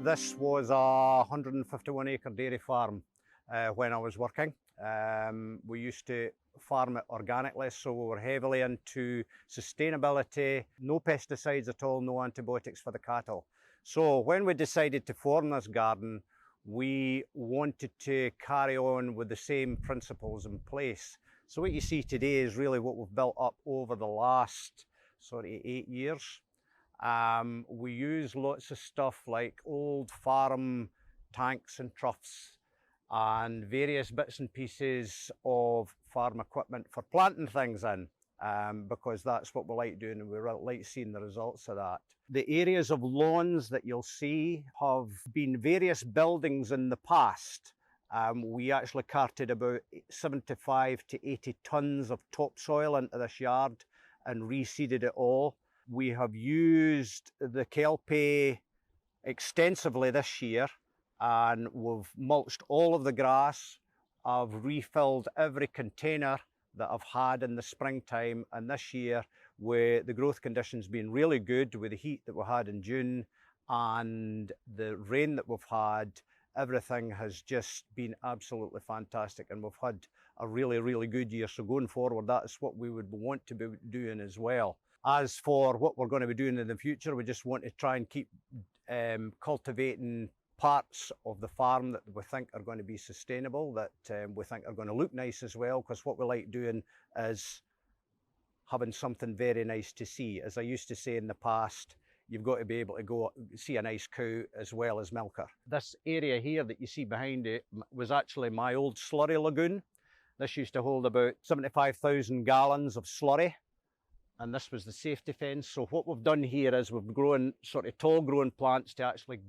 This was a 151 acre dairy farm when I was working. We used to farm it organically, so we were heavily into sustainability, no pesticides at all, no antibiotics for the cattle. So when we decided to form this garden, we wanted to carry on with the same principles in place. So what you see today is really what we've built up over the last sort of 8 years. We use lots of stuff like old farm tanks and troughs and various bits and pieces of farm equipment for planting things in, because that's what we like doing and we like seeing the results of that. The areas of lawns that you'll see have been various buildings in the past. We actually carted about 75 to 80 tons of topsoil into this yard and reseeded it all. We have used the kelpie extensively this year, and we've mulched all of the grass. I've refilled every container that I've had in the springtime, and this year with the growth conditions being really good, with the heat that we had in June and the rain that we've had, everything has just been absolutely fantastic, and we've had a really good year. So going forward, that's what we would want to be doing as well. As for what we're going to be doing in the future, we just want to try and keep cultivating parts of the farm that we think are going to be sustainable, that we think are going to look nice as well, because what we like doing is having something very nice to see. As I used to say in the past, you've got to be able to go see a nice cow as well as milk her. This area here that you see behind it was actually my old slurry lagoon. This used to hold about 75,000 gallons of slurry, and this was the safety fence. So what we've done here is we've grown sort of tall growing plants to actually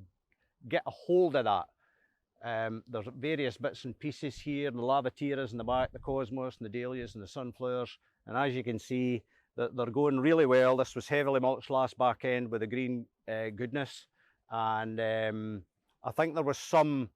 get a hold of that. There's various bits and pieces here, the lavatiras in the back, the cosmos and the dahlias and the sunflowers, and as you can see, that they're going really well. This was heavily mulched last back end with the green goodness, and I think there was some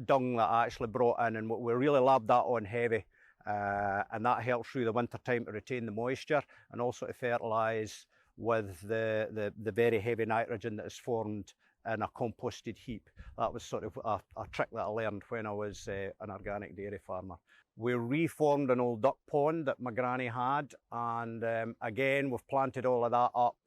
dung that I actually brought in, and we really labbed that on heavy, and that helps through the winter time to retain the moisture and also to fertilise with the very heavy nitrogen that is formed in a composted heap. That was sort of a trick that I learned when I was an organic dairy farmer. We reformed an old duck pond that my granny had, and again we've planted all of that up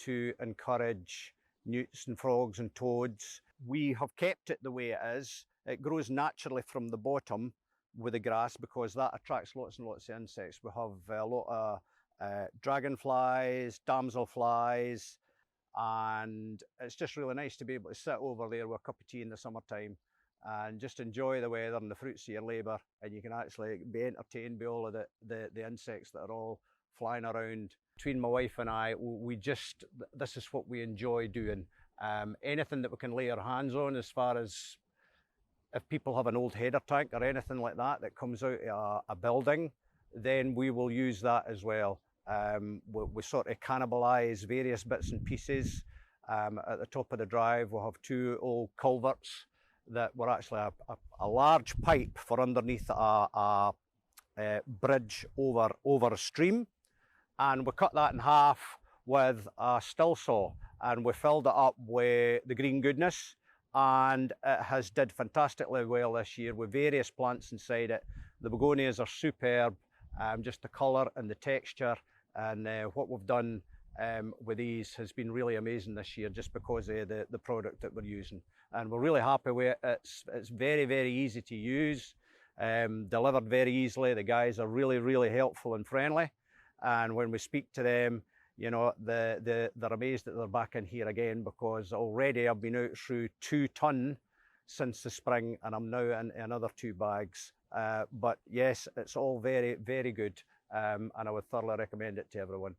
to encourage newts and frogs and toads. We have kept it the way it is. It grows naturally from the bottom with the grass because that attracts lots and lots of insects. We have a lot of dragonflies, damselflies, and it's just really nice to be able to sit over there with a cup of tea in the summertime and just enjoy the weather and the fruits of your labour, and you can actually be entertained by all of the insects that are all flying around. Between my wife and I, this is what we enjoy doing. Anything that we can lay our hands on, as far as if people have an old header tank or anything like that that comes out of a building, then we will use that as well. We sort of cannibalise various bits and pieces. At the top of the drive we'll have two old culverts that were actually a large pipe for underneath a bridge over a stream, and we cut that in half with a still saw, and we filled it up with the green goodness, and it has did fantastically well this year with various plants inside it. The begonias are superb, just the colour and the texture, and what we've done with these has been really amazing this year, just because of the product that we're using, and we're really happy with it. It's very easy to use, delivered very easily. The guys are really helpful and friendly, and when we speak to them, you know, they're amazed that they're back in here again, because already I've been out through 2 ton since the spring, and I'm now in another 2 bags. But yes, it's all very good, and I would thoroughly recommend it to everyone.